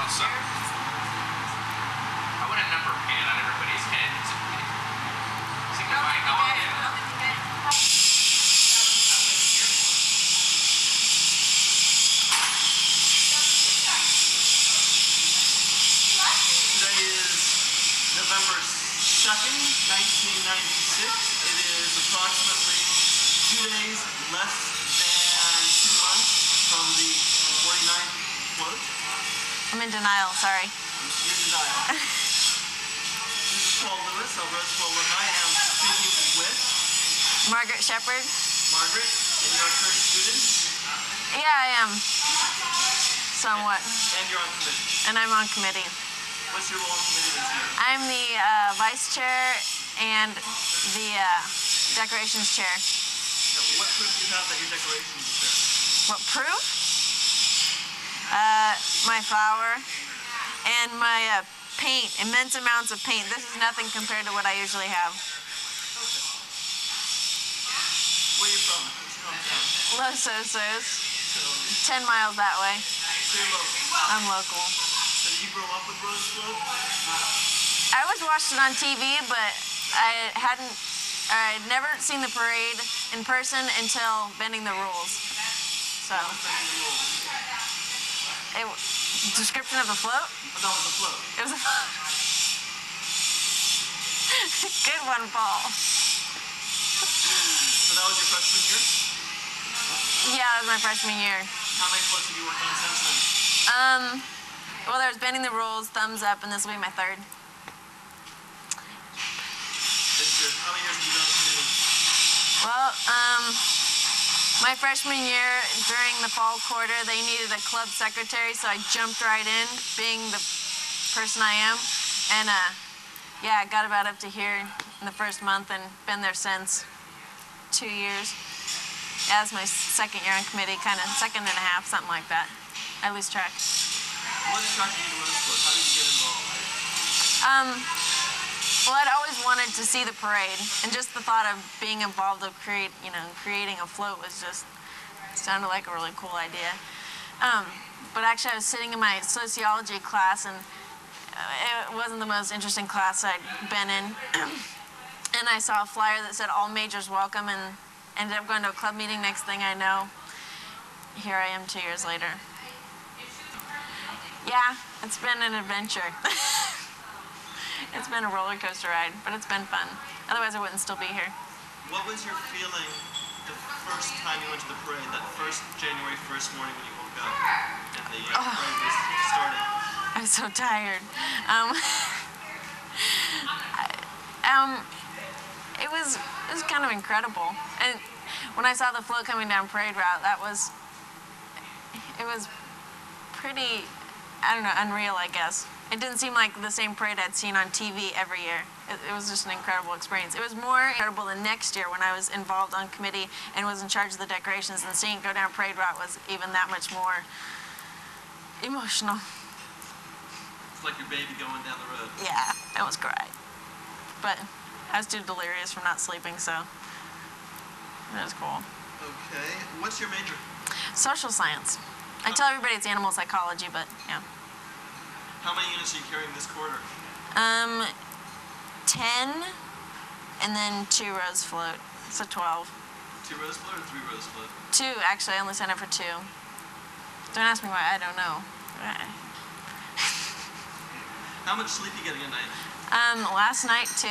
awesome. I want a number pin on everybody's head, signifying how long they are. Today is November 2nd, 1996. It is approximately 2 days less than 2 months from the 49th float. I'm in denial, sorry. You're in denial. This is Paul Lewis of Roseville alumni, and I'm speaking with Margaret Shepard. Margaret, and you're a current student. Yeah, I am. Somewhat. And you're on committee. And I'm on committee. What's your role on committee this year? I'm the vice chair and the decorations chair. Now, what proof do you have that you're decorations chair? What proof? My flour and my paint, immense amounts of paint. This is nothing compared to what I usually have. Where are you from? What's your hometown? Los Osos, 10 miles that way. So you're local. I'm local. So did you grow up with Rose Float? I always watched it on TV, but I'd never seen the parade in person until Bending the Rules. So, description of the float? Oh, that was a float. It was a good one, Paul. So that was your freshman year? Yeah, that was my freshman year. How many floats have you worked on since then? Well, there was Bending the Rules, Thumbs Up, and this will be my third. How many years have you been on committee? Well, my freshman year, during the fall quarter, they needed a club secretary, so I jumped right in, being the person I am. And yeah, I got about up to here in the first month and been there since 2 years. Yeah, that's my second year on committee, kind of second and a half, something like that. I lose track. What attracted you to Rose Float? How did you get involved? Well, I'd always wanted to see the parade, and just the thought of being involved of creating a float was just sounded like a really cool idea. But actually, I was sitting in my sociology class, and it wasn't the most interesting class I'd been in. And I saw a flyer that said "All majors welcome," and ended up going to a club meeting. Next thing I know, here I am 2 years later. Yeah, it's been an adventure. It's been a roller coaster ride, but it's been fun. Otherwise, I wouldn't still be here. What was your feeling the first time you went to the parade, that first January 1st morning when you woke up and the parade was starting? I was so tired. It was kind of incredible. And when I saw the float coming down parade route, it was pretty, I don't know, unreal, I guess. It didn't seem like the same parade I'd seen on TV every year. It was just an incredible experience. It was more incredible the next year when I was involved on committee and was in charge of the decorations, and seeing it go down parade route was even that much more emotional. It's like your baby going down the road. Yeah, it was great. But I was too delirious from not sleeping, so it was cool. Okay. What's your major? Social science. I tell everybody it's animal psychology, but yeah. How many units are you carrying this quarter? 10, and then 2 rose float, so 12. 2 rose float or 3 rose float? 2, actually. I only signed up for 2. Don't ask me why. I don't know. How much sleep are you getting a night? Last night, 2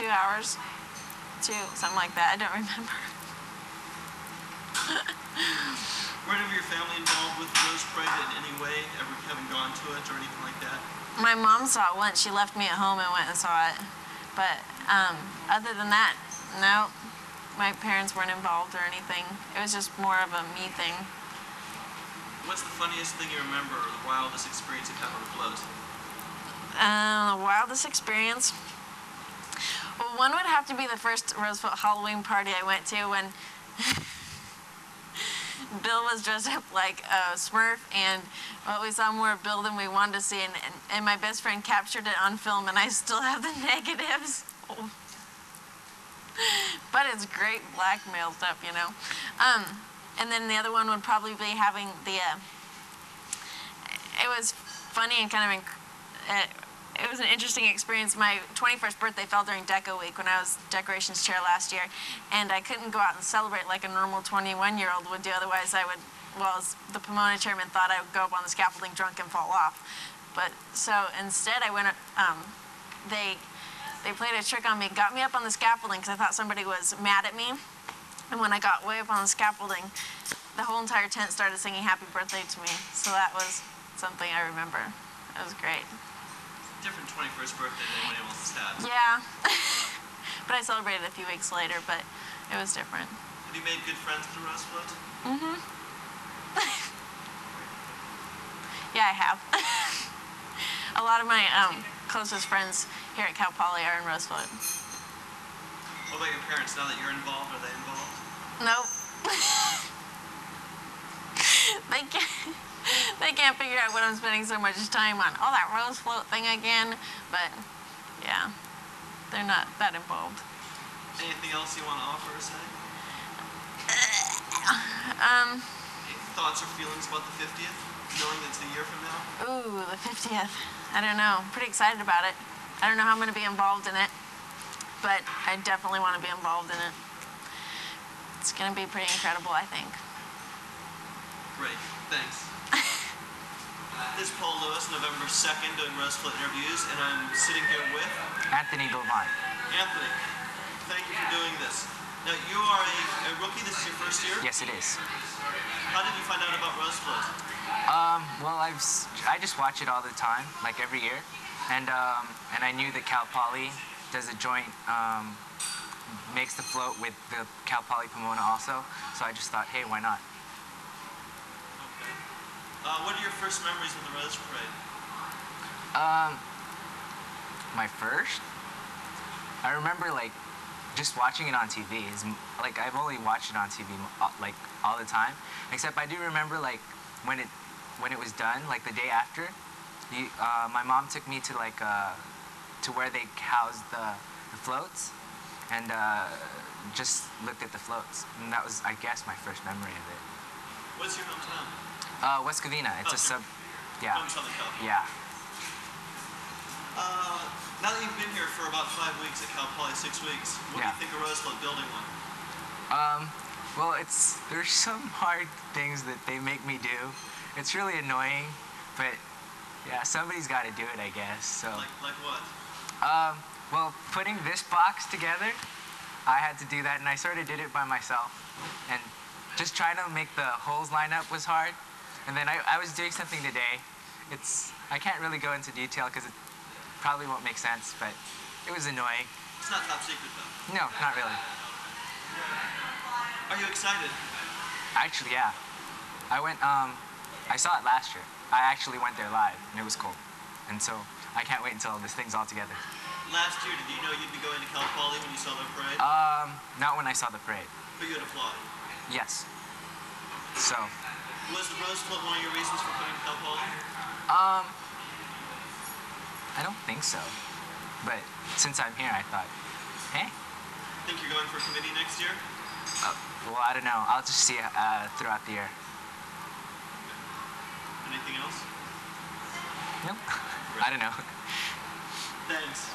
hours. 2, something like that. I don't remember. Were any of your family involved with Rose Parade in any way, ever having gone to it or anything like that? My mom saw it once. She left me at home and went and saw it. But other than that, no, my parents weren't involved or anything. It was just more of a me thing. What's the funniest thing you remember, or the wildest experience you've had on a float? The wildest experience? Well, one would have to be the first Rose Float Halloween party I went to when Bill was dressed up like a Smurf, and we saw more of Bill than we wanted to see, and my best friend captured it on film, and I still have the negatives. But it's great blackmail stuff, you know. And then the other one would probably be having the, it was funny and kind of it was an interesting experience. My 21st birthday fell during Deco Week when I was decorations chair last year, and I couldn't go out and celebrate like a normal 21-year-old would do. Otherwise, I would, well, the Pomona chairman thought I would go up on the scaffolding drunk and fall off. But so instead, I went. They played a trick on me, got me up on the scaffolding because I thought somebody was mad at me. And when I got way up on the scaffolding, the whole entire tent started singing "Happy Birthday" to me. So that was something I remember. It was great. Different 21st birthday than anyone else's had. Yeah. But I celebrated a few weeks later, but it was different. Have you made good friends with the Rose Float? Mm-hmm. Yeah, I have. A lot of my closest friends here at Cal Poly are in Rose Float. What about your parents? Now that you're involved, are they involved? Nope. They can't figure out what I'm spending so much time on. Oh, that Rose Float thing again. But yeah, they're not that involved. Anything else you want to offer or say? Um. Any thoughts or feelings about the 50th? Knowing it's a year from now? Ooh, the 50th. I don't know. I'm pretty excited about it. I don't know how I'm going to be involved in it, but I definitely want to be involved in it. It's going to be pretty incredible, I think. Great. Thanks. This is Paul Lewis, November 2nd, doing Rose Float interviews, and I'm sitting here with Anthony Govan. Anthony. Thank you for doing this. Now, you are a rookie. This is your first year? Yes, it is. How did you find out about Rose Float? Well, I just watch it all the time, like every year, and I knew that Cal Poly does a joint, makes the float with the Cal Poly Pomona also, so I just thought, hey, why not? What are your first memories of the Rose Parade? My first? I remember, like, just watching it on TV. Like, I've only watched it on TV, like, all the time. Except I do remember, like, when it was done, like, the day after, my mom took me to, like, to where they housed the floats, and just looked at the floats. And that was, I guess, my first memory of it. What's your hometown? West Covina. It's a sub. Yeah. From Southern California. Yeah. Now that you've been here for about 5 weeks at Cal Poly, 6 weeks, what do you think of Rose Float building one? Well, there's some hard things that they make me do. It's really annoying, but yeah, somebody's got to do it, I guess. So. Like what? Well, putting this box together, I had to do that, and I sort of did it by myself. And just trying to make the holes line up was hard. And then I was doing something today. I can't really go into detail because it probably won't make sense, but it was annoying. It's not top secret, though. No, not really. Are you excited? Actually, yeah. I saw it last year. I actually went there live, and it was cool. And so I can't wait until this thing's all together. Last year, did you know you'd be going to Cal Poly when you saw the parade? Not when I saw the parade. But you had applauded? Yes. So. Was the Rose Float one of your reasons for coming to Cal Poly? I don't think so. But since I'm here, I thought, hey. Think you're going for a committee next year? Well, I don't know. I'll just see throughout the year. Anything else? Nope. I don't know. Thanks.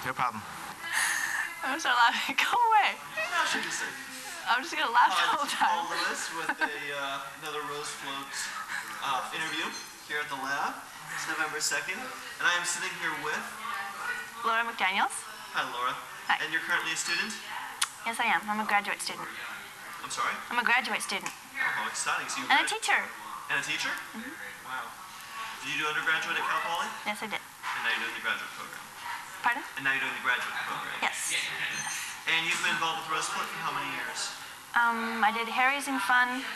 No problem. I'm so laughing. Go away. Now she can say. I'm just going to laugh the Hi, whole this is time. Paul Lewis with another Rose Float interview here at the lab. It's November 2nd, and I am sitting here with... Laura McDaniels. Hi, Laura. Hi. And you're currently a student? Yes, I am. I'm a graduate student. I'm sorry? I'm a graduate student. Oh, how exciting. So you And a teacher. And a teacher? Mm-hmm. Wow. Did you do undergraduate at Cal Poly? Yes, I did. And now you're doing the graduate program. Pardon? And now you're doing the graduate program. Yes. And you've been involved with Rose Float for how many years? I did Hair Raising Fun.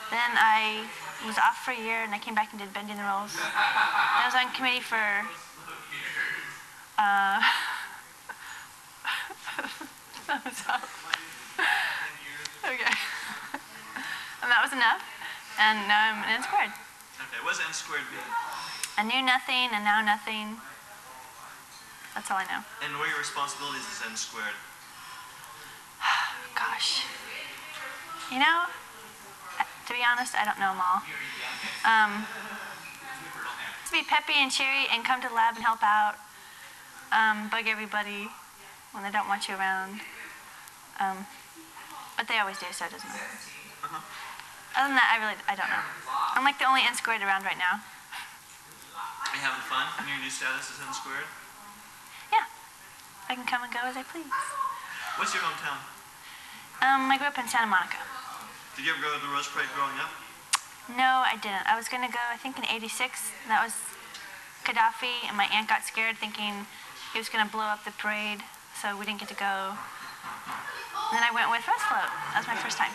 Then I was off for a year, and I came back and did Bending the Rolls. Then I was on committee for... Okay. And that was enough. And now I'm an N squared. Okay, what does N squared mean? I knew nothing, and now nothing. That's all I know. And what are your responsibilities as N squared? Gosh. You know, to be honest, I don't know them all. to be peppy and cheery and come to the lab and help out, bug everybody when they don't want you around. But they always do, so it doesn't matter. Other than that, I don't know. I'm like the only N squared around right now. Are you having fun in your new status as N squared? Yeah, I can come and go as I please. What's your hometown? I grew up in Santa Monica. Did you ever go to the Rose Parade growing up? No, I didn't. I was going to go, I think, in '86. And that was Gaddafi, and my aunt got scared thinking he was going to blow up the parade, so we didn't get to go. And then I went with Rose Float. That was my first time.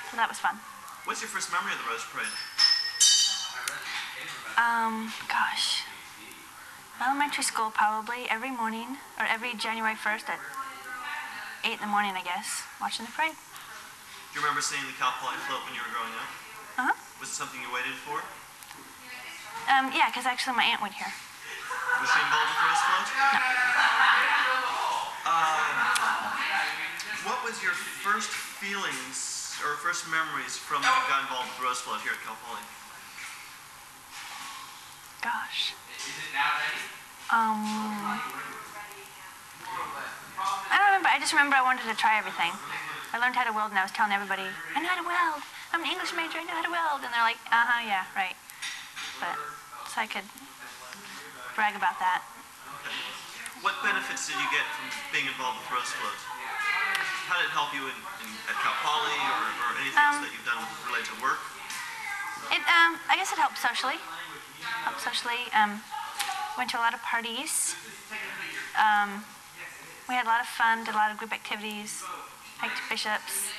So that was fun. What's your first memory of the Rose Parade? Gosh. Elementary school, probably, every morning, or every January 1st at 8 in the morning, I guess, watching the parade. Do you remember seeing the Cal Poly float when you were growing up? Uh-huh. Was it something you waited for? Yeah, because actually my aunt went here. Was she involved with the Rose Float? No. What was your first feelings or first memories from when you got involved with the Rose Float here at Cal Poly? Gosh. Is it now ready? I don't remember. I just remember I wanted to try everything. I learned how to weld and I was telling everybody, I know how to weld. I'm an English major, I know how to weld. And they're like, yeah, right. But, so I could brag about that. What benefits did you get from being involved with Rose Float? How did it help you at Cal Poly or anything else that you've done related to work? I guess it helped socially. Went to a lot of parties. We had a lot of fun, did a lot of group activities, hiked to Bishops.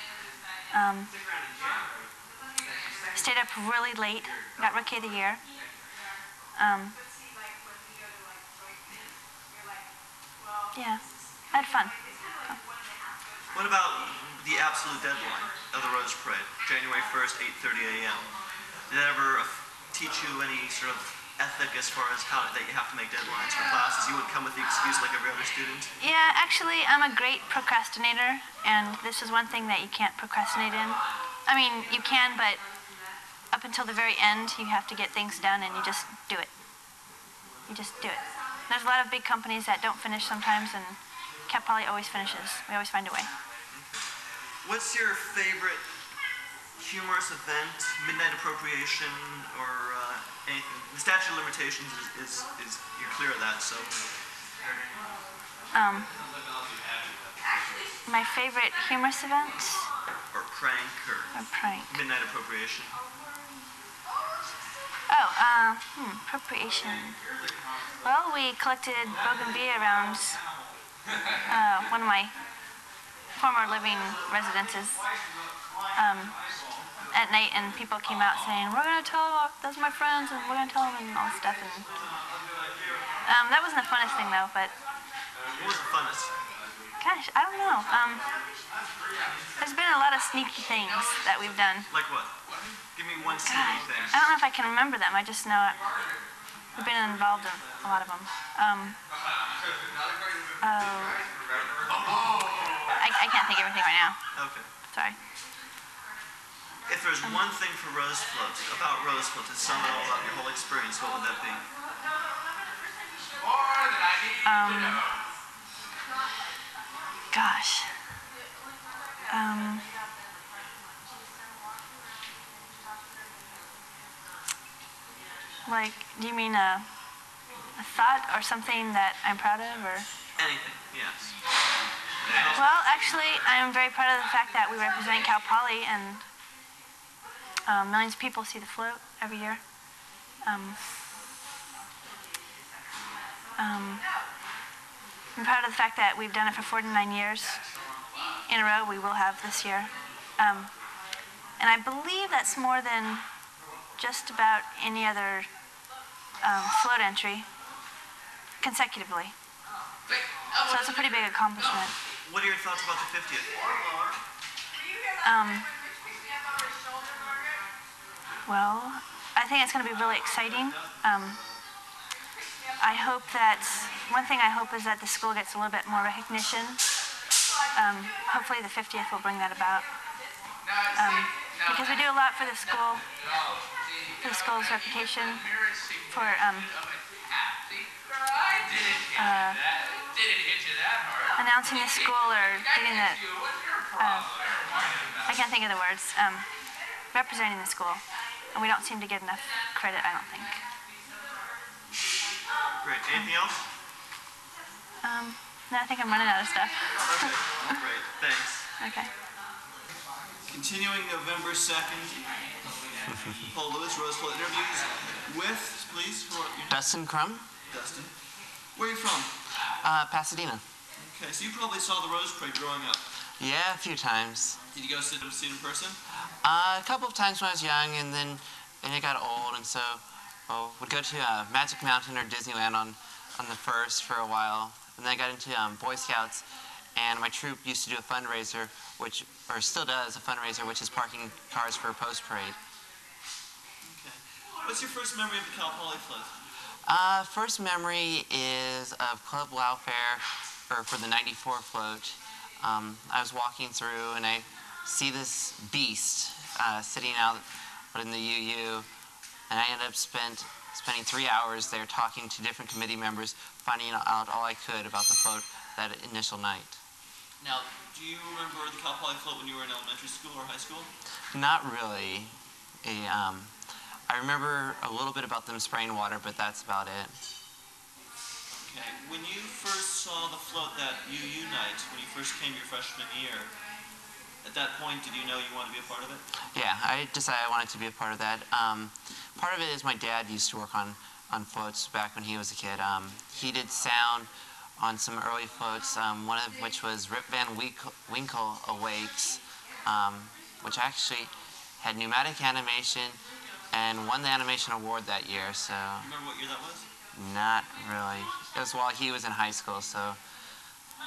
Stayed up really late, got Rookie of the Year. Yeah, I had fun. What about the absolute deadline of the Rose Parade, January 1st, 8:30 a.m.? Did that ever teach you any sort of ethic as far as how that you have to make deadlines for classes? You wouldn't come with the excuse like every other student? Yeah, actually, I'm a great procrastinator, and this is one thing that you can't procrastinate in. I mean, you can, but up until the very end, you have to get things done, and you just do it. You just do it. There's a lot of big companies that don't finish sometimes, and Cal Poly always finishes. We always find a way. What's your favorite humorous event, midnight appropriation, or anything? The statute of limitations is you're clear of that, so. My favorite humorous event? Or prank, or prank. Midnight appropriation. Oh, appropriation. Well, we collected bougainvillea rounds, one of my former living residences, at night, and people came out saying, we're going to tell those are my friends, and we're going to tell them, and all this stuff. And that wasn't the funnest thing, though, but... What was the funnest? Gosh, I don't know. There's been a lot of sneaky things that we've done. Like what? Give me one sneaky thing. I don't know if I can remember them. I just know we've been involved in a lot of them. I can't think of everything right now. Okay. Sorry. If there's one thing for Rose Float, about Rose Float, to sum it all up, your whole experience, what would that be? Gosh. Like, do you mean a thought or something that I'm proud of, or? Anything, yes. Well, actually, I'm very proud of the fact that we represent Cal Poly, and millions of people see the float every year. I'm proud of the fact that we've done it for 49 years in a row. We will have this year. And I believe that's more than just about any other float entry consecutively. So it's a pretty big accomplishment. What are your thoughts about the 50th? Well, I think it's going to be really exciting. I hope that, one thing I hope is that the school gets a little bit more recognition. Hopefully the 50th will bring that about. Because we do a lot for the school. for the school's reputation for announcing the school or getting the, I can't think of the words, representing the school. And we don't seem to get enough credit, I don't think. Great. Anything else? No, I think I'm running out of stuff. Okay. Great. Thanks. Okay. Continuing November 2nd, Paul Lewis, Rose Float interviews with, please, who are you? Dustin Crum, Dustin. Where are you from? Pasadena. Okay, so you probably saw the Rose Parade growing up. Yeah, a few times. Did you go see it in person? A couple of times when I was young, and then it got old, and so would go to Magic Mountain or Disneyland on the first for a while. And then I got into Boy Scouts, and my troop used to do a fundraiser, or still does a fundraiser, which is parking cars for a post parade. Okay. What's your first memory of the Cal Poly float? First memory is of Club Wow Fair, or for the *94 float. I was walking through and I see this beast sitting out in the UU, and I ended up spending 3 hours there talking to different committee members, finding out all I could about the float that initial night. Now, do you remember the Cal Poly float when you were in elementary school or high school? Not really. I remember a little bit about them spraying water, but that's about it. Okay. When you first saw the float that UU night, when you first came your freshman year, at that point, did you know you wanted to be a part of it? Yeah, I decided I wanted to be a part of that. Part of it is my dad used to work on floats back when he was a kid. He did sound on some early floats, one of which was Rip Van Winkle Awakes, which actually had pneumatic animation and won the animation award that year. So. You remember what year that was? Not really. It was while he was in high school, so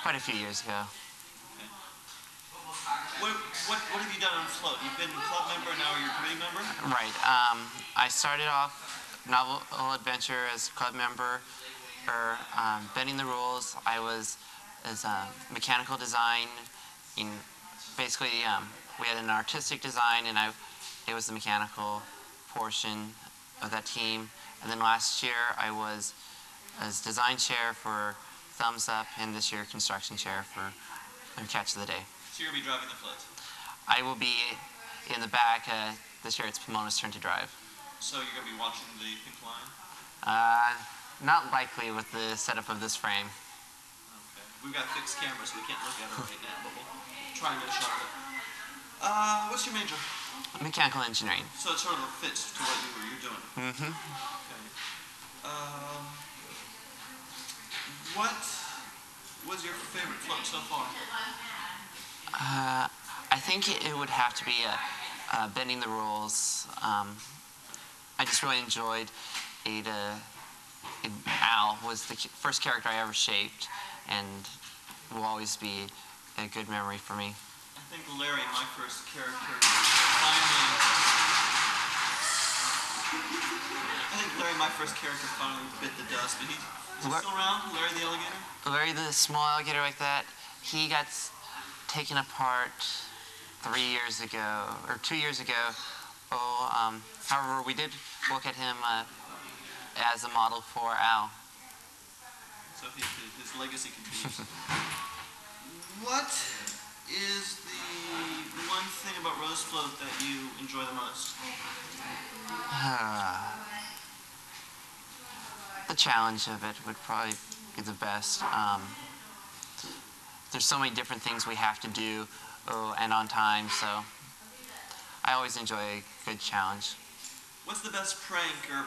quite a few years ago. Okay. What have you done on float? You've been a club member, now you're a committee member? Right. I started off Novel Adventure as club member, or Bending the Rules. I was as mechanical design. Basically, we had an artistic design, and it was the mechanical portion of that team. And then last year, I was as design chair for Thumbs Up, and this year construction chair for Catch of the Day. So you're going to be driving the float? I will be in the back. This year, it's Pomona's turn to drive. So you're going to be watching the pink line? Not likely with the setup of this frame. Okay. We've got fixed cameras, so we can't look at it right now, but we'll try and get a shot of it. What's your major? Mechanical engineering. So it sort of fits to what you're doing. Mm-hmm. Okay. What was your favorite float so far? I think it would have to be Bending the Rules. I just really enjoyed Ada. Al was the first character I ever shaped, and will always be a good memory for me. I think Larry, my first character, finally bit the dust. But is he still around? Larry the alligator? Larry the small alligator like that, he got taken apart 3 years ago, or 2 years ago. However, we did look at him as a model for Al. So his legacy continues. What is the one thing about Rose Float that you enjoy the most? The challenge of it would probably be the best. There's so many different things we have to do and on time, so I always enjoy a good challenge. What's the best prank or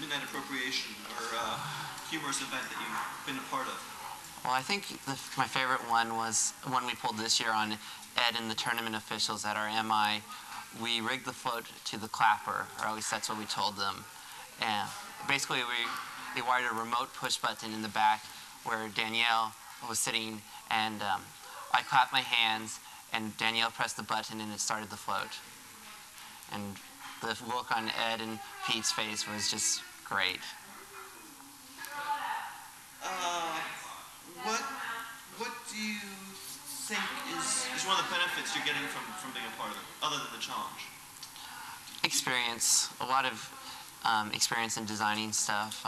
midnight appropriation, or humorous event that you've been a part of? Well, I think my favorite one was one we pulled this year on Ed and the tournament officials at our MI. We rigged the float to the clapper, or at least that's what we told them. And basically, they wired a remote push button in the back where Danielle was sitting, and I clapped my hands, and Danielle pressed the button, and it started the float. And the look on Ed and Pete's face was just great. What do you think is one of the benefits you're getting from being a part of it, other than the challenge? It a lot of experience in designing stuff.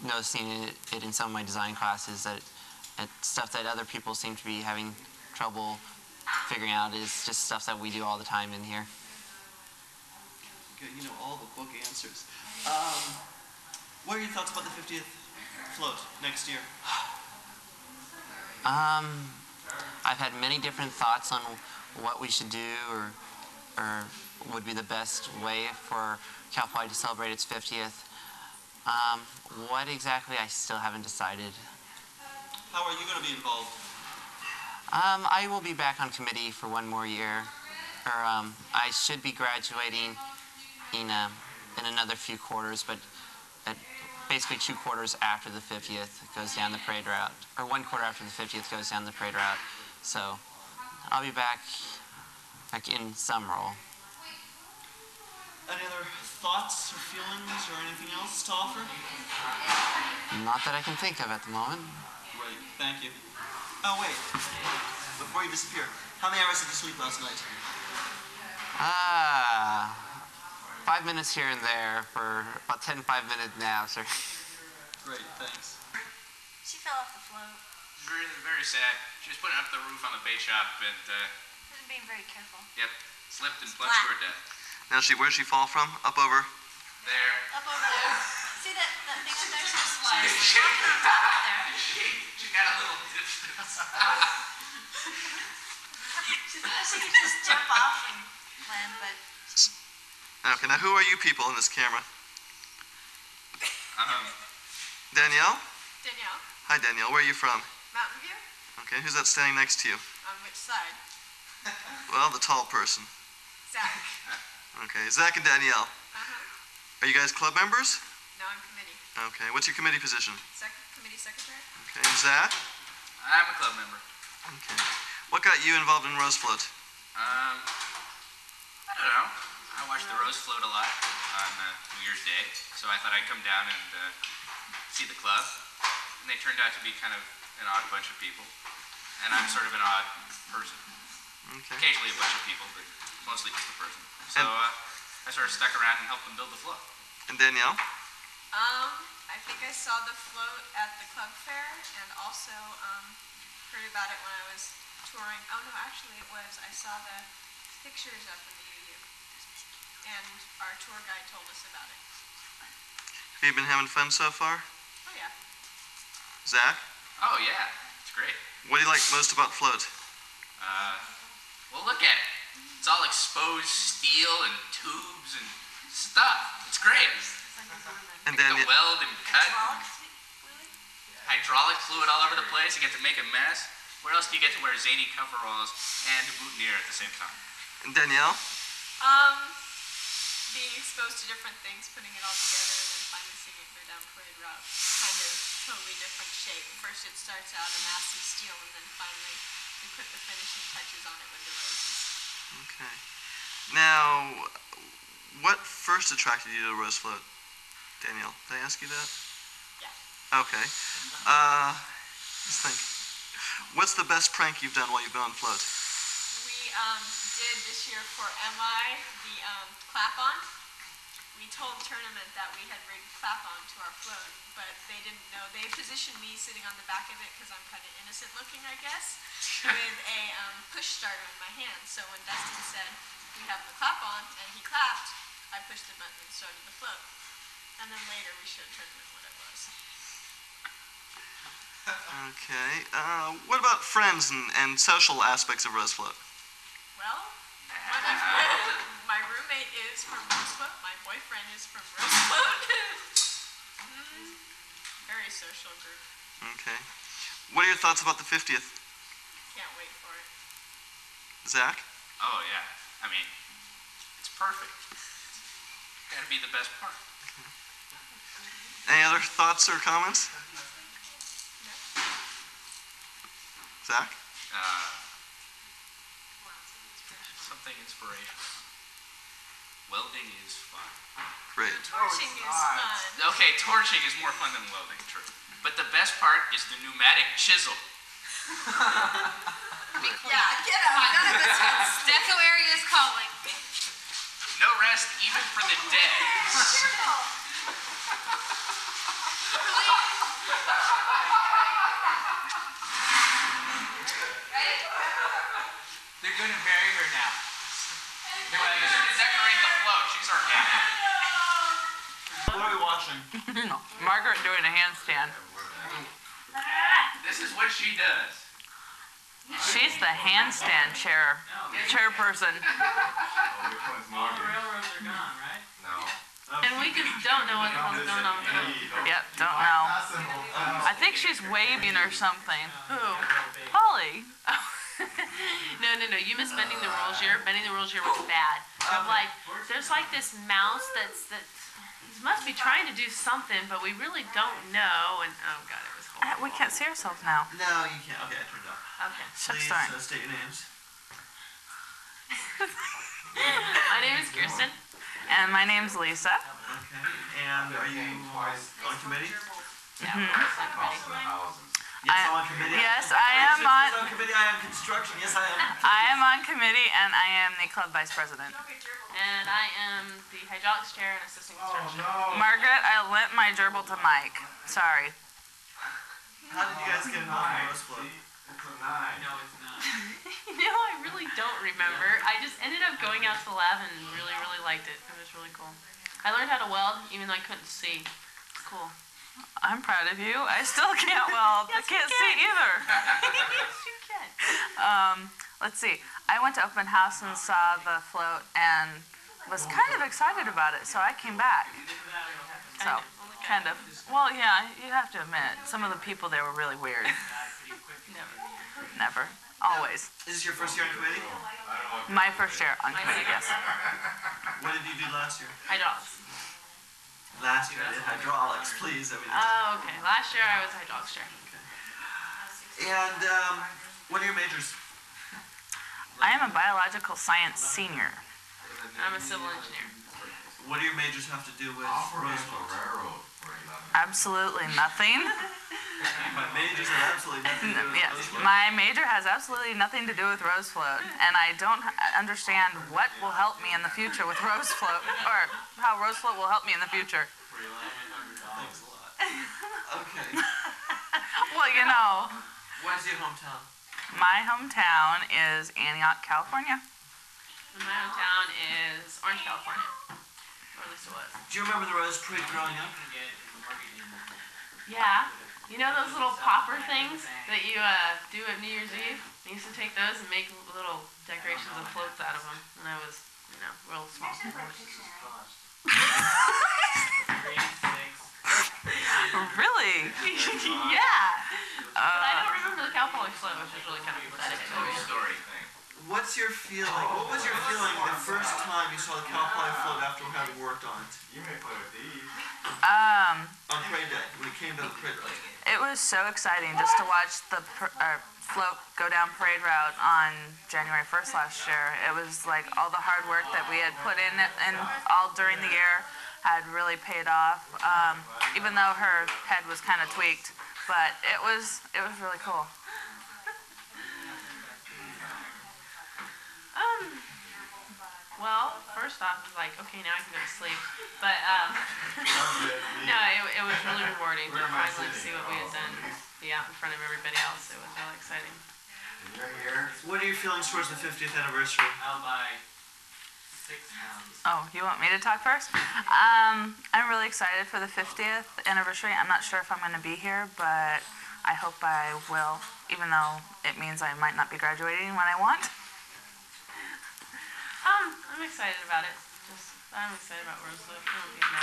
Noticing it in some of my design classes that stuff that other people seem to be having trouble figuring out is just stuff that we do all the time in here. Okay, you know all the book answers. What are your thoughts about the 50th float next year? I've had many different thoughts on what we should do or would be the best way for Cal Poly to celebrate its 50th. What exactly, I still haven't decided. How are you going to be involved? I will be back on committee for one more year. I should be graduating in another few quarters, but basically 2 quarters after the 50th goes down the parade route, or 1 quarter after the 50th goes down the parade route. So I'll be back in some role. Any other thoughts or feelings or anything else to offer? Not that I can think of at the moment. Great, thank you. Oh wait, before you disappear, how many hours did you sleep last night? 5 minutes here and there for about 10 5-minute naps. Great, thanks. She fell off the float. Very, very sad. She was putting up the roof on the bait shop and, Wasn't being very careful. yep, slipped and plunged to her death. Now, where'd she fall from? Up over? There. Up over there. See that thing up there? She's sliding. She There. she got a little distance. She could just jump off and land, but Okay, now who are you people in this camera? Danielle? Danielle, Hi, Danielle. Where are you from? Mountain View? Okay, who's that standing next to you? On which side? Well, the tall person. Zach. Okay, Zach and Danielle. Are you guys club members? No, I'm committee. Okay, what's your committee position? Committee secretary? Okay, and Zach? I'm a club member. Okay. What got you involved in Rose Float? I don't know. I watched the Rose Float a lot on New Year's Day, so I thought I'd come down and see the club. And they turned out to be kind of an odd bunch of people. And I'm sort of an odd person. Okay. Occasionally a bunch of people, but mostly just a person. So I sort of stuck around and helped them build the float. And Danielle? I think I saw the float at the club fair and also heard about it when I was touring. Oh no, actually it was. I saw the pictures up in the UU. And our tour guide told us about it. Have you been having fun so far? Oh yeah. Zach? Oh yeah, it's great. What do you like most about Float? Well, look at it. It's all exposed steel and tubes and stuff. It's great. And You get to Danielle? weld and cut. Hydraulic fluid all over the place. You get to make a mess. Where else do you get to wear zany coveralls and a boutonniere at the same time? And Danielle? Being exposed to different things, putting it all together, and then finally seeing it go down parade route. Kind of totally different shape. First it starts out a massive steel, and then finally we put the finishing touches on it with the roses. Okay. Now, what first attracted you to Rose Float? Danielle, did I ask you that? Yeah. Okay. Let's think. What's the best prank you've done while you've been on Float? We did this year for MI the clap-on. We told tournament that we had rigged clap-on to our float, but they didn't know. They positioned me sitting on the back of it because I'm kind of innocent looking, I guess, with a push starter in my hand. So when Dustin said, we have the clap-on, and he clapped, I pushed the button and started the float. And then later we showed tournament what it was. Okay. What about friends and social aspects of Rose Float? Well, my roommate is from Rosefloat. My boyfriend is from Rosefloat. Very social group. Okay. What are your thoughts about the 50th? Can't wait for it. Zach? Oh yeah. I mean, it's perfect. Gotta be the best part. Any other thoughts or comments? Zach? Something inspirational. Welding is fun. Great. Torching is fun. Okay, torching is more fun than welding, true. But the best part is the pneumatic chisel. Yeah, get out. None of this. Deco area is calling. No rest even for the dead. They're gonna bury her now. They're gonna decorate the float. She's organic. What are we watching? Margaret doing a handstand. This is what she does. She's the handstand chairperson. And we just don't know what the hell's going on with her. Yep, don't know. I think she's waving or something. Who? Holly. No. You miss Bending the Rules Year. Bending the Rules Year was bad. I'm like, there's like this mouse that's he must be trying to do something, but we really don't know. And oh god, it was horrible. We can't see ourselves now. No, you can't. Okay, I turned it off. Okay. Please Sorry. State your names. My name is Kirsten. And my name's Lisa. Okay. And are you on committee? Yeah, we're also on committee. Yes, I'm on committee. Yes, I am on. On committee. I am construction. Yes, I am. I am on committee, and I am the club vice president. And I am the hydraulics chair and assistant construction. Margaret, I lent my gerbil to Mike. Sorry. How did you guys get involved in Rose Float? I really don't remember. I just ended up going out to the lab and really, really liked it. It was really cool. I learned how to weld even though I couldn't see. It's cool. I'm proud of you. I still can't weld. I can't see either. Yes, you can. Let's see. I went to open house and saw the float and was kind of excited about it, so I came back. So, kind of. Well, yeah, you have to admit, some of the people there were really weird. Never. Always. Is this your first year on committee? My first year on committee, yes. What did you do last year? Hydraulics. Last year I did hydraulics, please. Oh, okay. Last year I was hydraulics chair. And what are your majors? I am a biological science senior. I'm a civil engineer. What do your majors have to do with Rose Float? Absolutely nothing. My majors have absolutely nothing to do with Yes, Rose Float. my major has absolutely nothing to do with Rose Float, and I don't understand what will help me in the future with Rose Float, or how Rose Float will help me in the future. Thanks a lot. Okay. Well, you know, Where's your hometown? my hometown is Antioch, California. And my hometown is Orange, California. Or at least it was. Do you remember the Rose Parade growing up? Yeah. You know those little popper things that you do at New Year's Eve? I used to take those and make little decorations and floats out of them when I was, real small. Really? Yeah. But I don't remember the cow poly float, which is really kind of pathetic. Story thing. What's your feeling? What was your feeling the first time you saw the Cal Poly float after having worked on it? You may play with these. On Parade Day, when it came to the parade route. It was so exciting just to watch the float go down parade route on January 1st last year. It was like all the hard work that we had put in and all during the year had really paid off. Even though her head was kind of tweaked, but it was really cool. Well, first off, it's like, okay, now I can go to sleep. But, no, it was really rewarding to finally see what we had done, be out in front of everybody else. It was really exciting. You're here. What are your feelings towards the 50th anniversary? I'll buy 6 pounds. Oh, you want me to talk first? I'm really excited for the 50th anniversary. I'm not sure if I'm going to be here, but I hope I will, even though it means I might not be graduating when I want. I'm excited about it. I'm excited about Roseville. I don't think I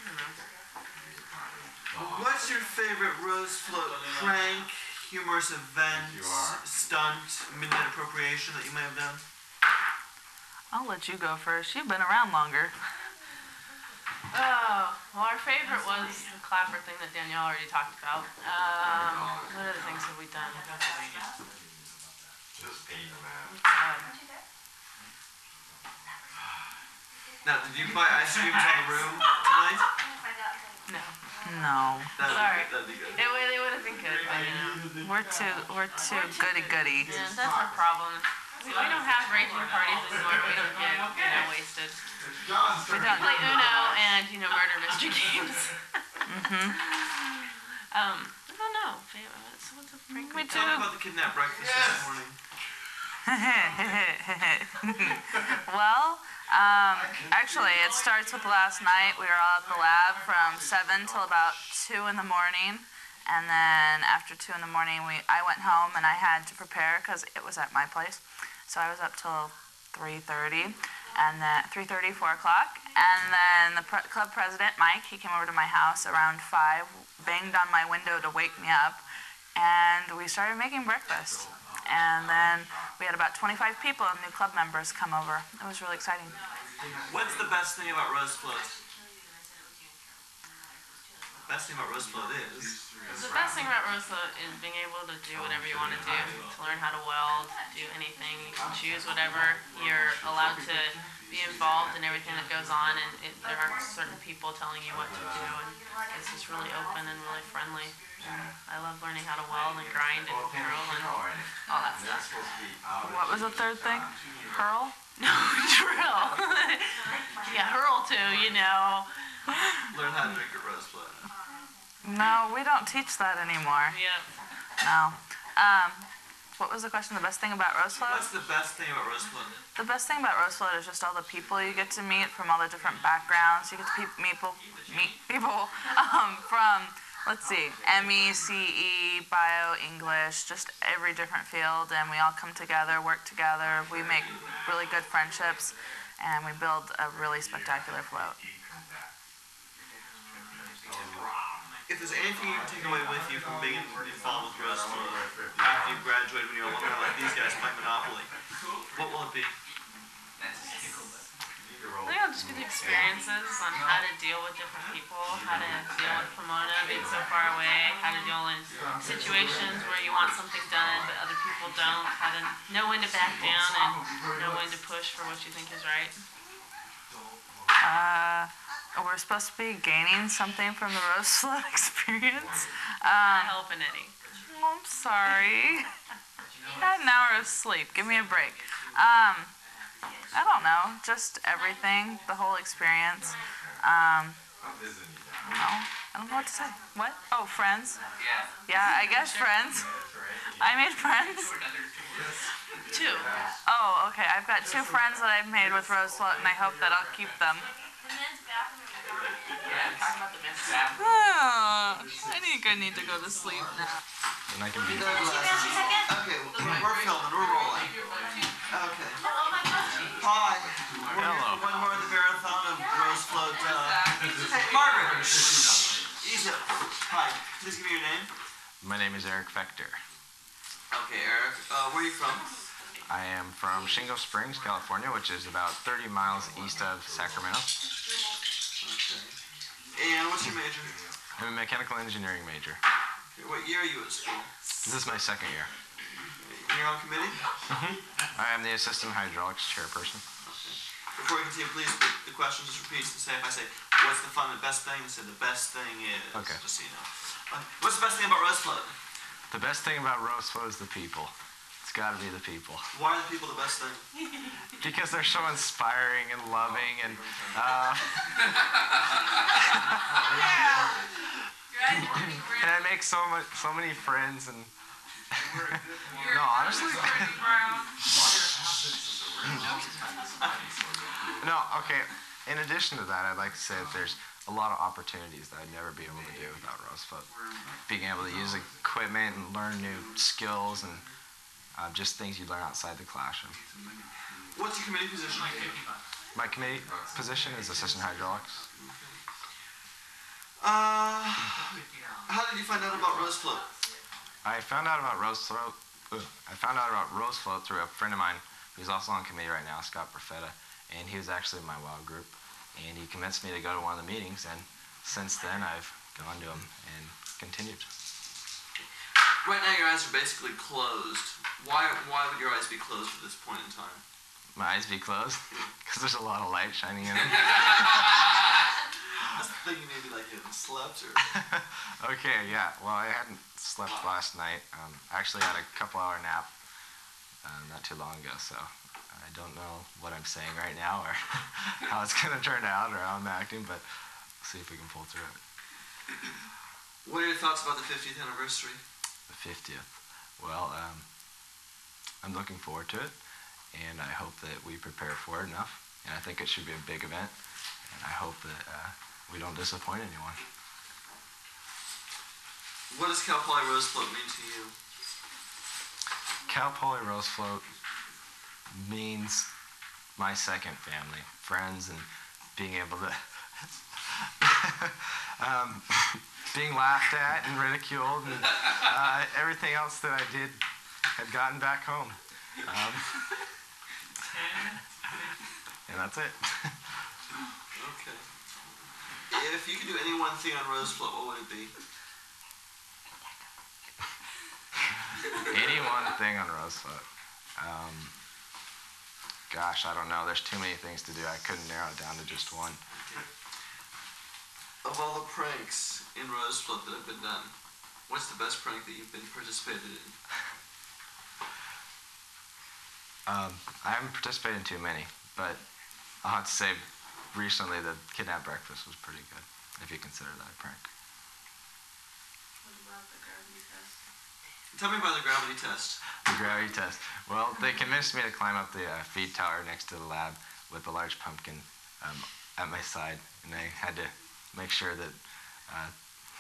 don't know. What's your favorite Rose Float prank, humorous event, stunt, midnight appropriation that you may have done? I'll let you go first. You've been around longer. Oh, well, our favorite was the clapper thing that Danielle already talked about. What other things have we done? Just pain, man. Now, did you buy ice cream on the room tonight? No. No, Sorry. That'd be good. It would have been good, but we're too goody goody. yeah, that's our problem. We don't have raging parties anymore. We don't get, wasted. We We don't. play Uno and, murder mystery games. I don't know. What's a prank? We Tell me about the kidnapped breakfast this morning. Well, actually, it starts with last night. We were all at the lab from 7 till about 2 in the morning. And then after 2 in the morning, I went home and I had to prepare because it was at my place. So I was up till 3:30, and then 3:30, 4 o'clock. And then the club president, Mike, he came over to my house around 5, banged on my window to wake me up, and we started making breakfast. And then we had about 25 people, new club members, come over. It was really exciting. What's the best thing about Rose Float? The best thing about Rose Float is... The best thing about Rose Float is being able to do whatever you want to do, to learn how to weld, do anything. You can choose whatever. You're allowed to be involved in everything that goes on, and there aren't certain people telling you what to do. And it's just really open and really friendly. And I love learning how to weld and grind and drill and all that stuff. What was the third thing? Hurl? No, drill. Yeah, hurl too, Learn how to drink at Rose Float. No, we don't teach that anymore. Yep. No. What was the question? The best thing about Rose Float? What's the best thing about Rose Float? The best thing about Rose Float is just all the people you get to meet from all the different backgrounds. You get to meet people from, let's see, ME, CE, Bio, English, just every different field, and we all come together, work together. We make really good friendships, and we build a really spectacular float. If there's anything you can take away with you from being involved with Rose Float after you graduate when you're looking like these guys play Monopoly, what will it be? I think I'll just get experiences on how to deal with different people, how to deal with Pomona being so far away, how to deal in situations where you want something done but other people don't, how to know when to back down and know when to push for what you think is right. We're supposed to be gaining something from the Rose Float experience. Not helping any. Oh, I'm sorry. Had an hour of sleep. Give me a break. I don't know. Just everything. The whole experience. I don't know what to say. What? Oh, friends? Yeah, I guess friends. I made friends. 2. Oh, okay. I've got 2 friends that I've made with Rose Float, and I hope that I'll keep them. Oh, I need to go to sleep now. And I can be. Okay, we're filming, we're rolling. Okay. Hi. Hello. One more of the marathon of Rose Float. Hey, Margaret. Easy up. Hi. Please give me your name. My name is Eric Fector. Okay, Eric. Where are you from? I am from Shingle Springs, California, which is about 30 miles east of Sacramento. Okay. And what's your major? I'm a mechanical engineering major. Okay, what year are you at school? This is my second year. And you're on committee? I am the assistant hydraulics chairperson. Before we continue, please, the question just repeats the same. If I say, what's the fun, the best thing? They say, the best thing is, Okay. just so you know. What's the best thing about Rose Float? The best thing about Rose Float is the people. It's got to be the people. Why are the people the best thing? Because they're so inspiring and loving and and I make so many friends and no, honestly. No, okay. In addition to that, I'd like to say that there's a lot of opportunities that I'd never be able to do without Rose Float. Being able to use equipment and learn new skills and just things you learn outside the classroom. What's your committee position? My committee position is assistant hydraulics. How did you find out about Rose Float? I found out about Rose Float through a friend of mine who's also on committee right now, Scott Perfetta, and he was actually in my WOW group, and he convinced me to go to one of the meetings, and since then I've gone to them and continued. Right now your eyes are basically closed. Why would your eyes be closed at this point in time? My eyes be closed because there's a lot of light shining in them. I was thinking maybe like you hadn't slept or... Okay, yeah. Well, I hadn't slept last night. I actually had a couple-hour nap not too long ago, so I don't know what I'm saying right now or how it's going to turn out or how I'm acting, but we'll see if we can pull through it. What are your thoughts about the 50th anniversary? The 50th. Well, I'm looking forward to it, and I hope that we prepare for it enough, and I think it should be a big event, and I hope that we don't disappoint anyone. What does Cal Poly Rose Float mean to you? Cal Poly Rose Float means my second family, friends, and being able to being laughed at and ridiculed, and everything else that I did had gotten back home. And that's it. Okay. If you could do any one thing on Rose Float, what would it be? Any one thing on Rose Float. Gosh, I don't know. There's too many things to do. I couldn't narrow it down to just one. Of all the pranks in Rose Float that have been done, what's the best prank that you've been participated in? I haven't participated in too many, but I'll have to say recently the kidnap breakfast was pretty good, if you consider that a prank. What about the gravity test? Tell me about the gravity test. The gravity test. Well, they convinced me to climb up the feed tower next to the lab with a large pumpkin at my side, and I had to make sure that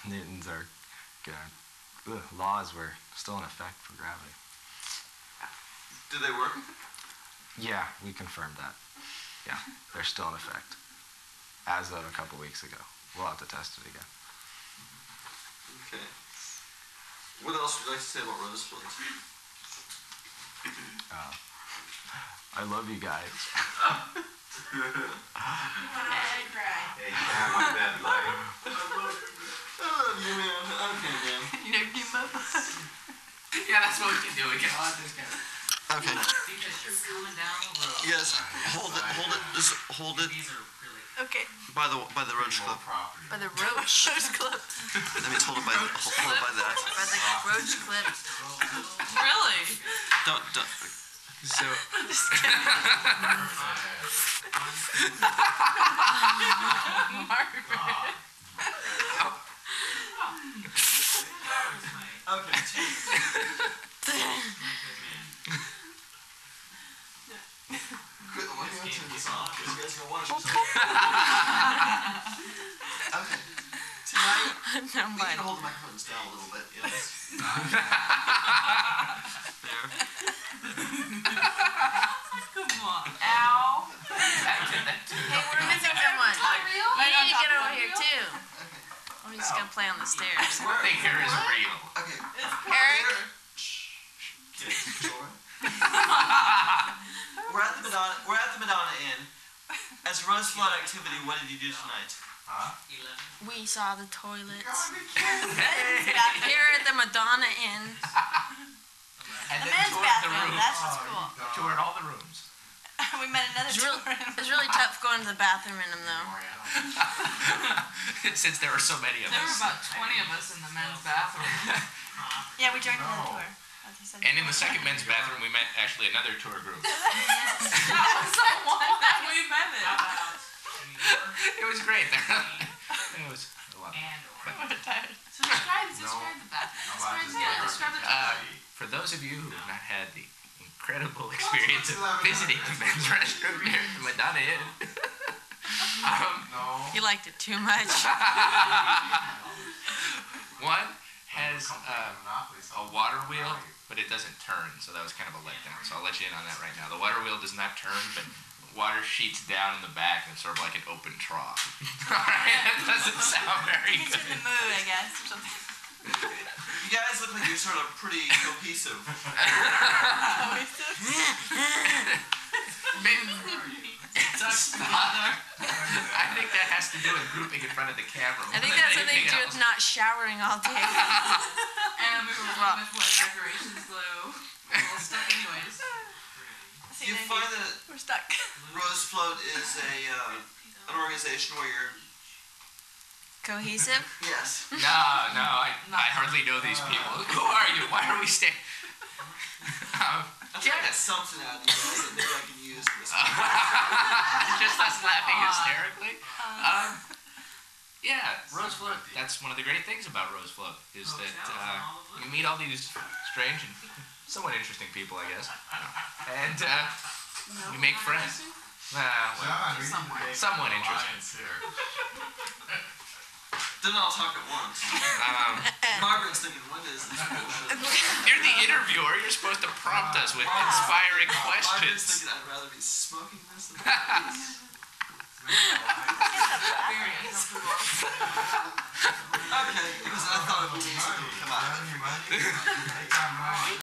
Newton's laws were still in effect for gravity. Did they work? Yeah, we confirmed that. Yeah, they're still in effect. As of a couple weeks ago. We'll have to test it again. Okay. What else would you like to say about Rose Float? I love you guys. Hey, Cam, I bet like. I love you, man. Okay, man. You know, give up. Yeah, that's what we can do. We can hold this guy. Okay. Yes, hold it, just hold it Okay. by the roach clip. By the roach clip. That means hold it by that. By the roach clip. Really? Don't. So. Okay. Let me turn this off because you guys are watching something. Okay. Tonight, Never we mind. can hold the microphones down a little bit. Yes. There. Come on. Ow. Hey, we're missing someone. You need to get over here too. I'm just gonna play on the stairs. Nothing here is real. Okay. Eric? Kids, children. We're at the Madonna Inn. As Rose Float activity, what did you do tonight? We saw the toilets. Here at the Madonna Inn. And The then men's toured the bathroom, rooms. that's what's cool. Toured all the rooms. We met another It's really tough going to the bathroom in them though. Since there were so many of There were us. about 20 of us in the men's bathroom. Yeah, we joined another tour. As he said. And in the second men's bathroom, we met actually another tour group. That was the one that we met in. It was great. It was a lot. So describe the bathroom. Describe the toilet. For those of you who have not had the incredible experience of visiting the men's restroom here at the Madonna Inn, You liked it too much. one has a water wheel, but it doesn't turn, so that was kind of a letdown. So I'll let you in on that right now. The water wheel does not turn, but water sheets down in the back, and it's sort of like an open trough. Alright, that doesn't sound very It's good. in the mood, I guess, or something. You guys look like you're sort of pretty cohesive. I think that has to do with grouping in front of the camera. I think that's something to do with not showering all day. And we were working with what? Decorations glue. We're all stuck anyways. Do you find that We're stuck. Rose Float is an organization where you're... Cohesive? Yes. No, I hardly know these people. Who are you? Why are we staying? I'm trying to get something out of you guys that maybe I can use for this. Just us laughing hysterically. Yeah, Rose Float. That's one of the great things about Rose Float is that you meet all these strange and somewhat interesting people, I guess, and you make friends. Well, somewhat interesting. Didn't all talk at once. Margaret's thinking, what is this bullshit? You're the interviewer. You're supposed to prompt us with inspiring Margaret's questions. thinking, I'd rather be smoking this than this. Okay, because I thought it would be something to come out.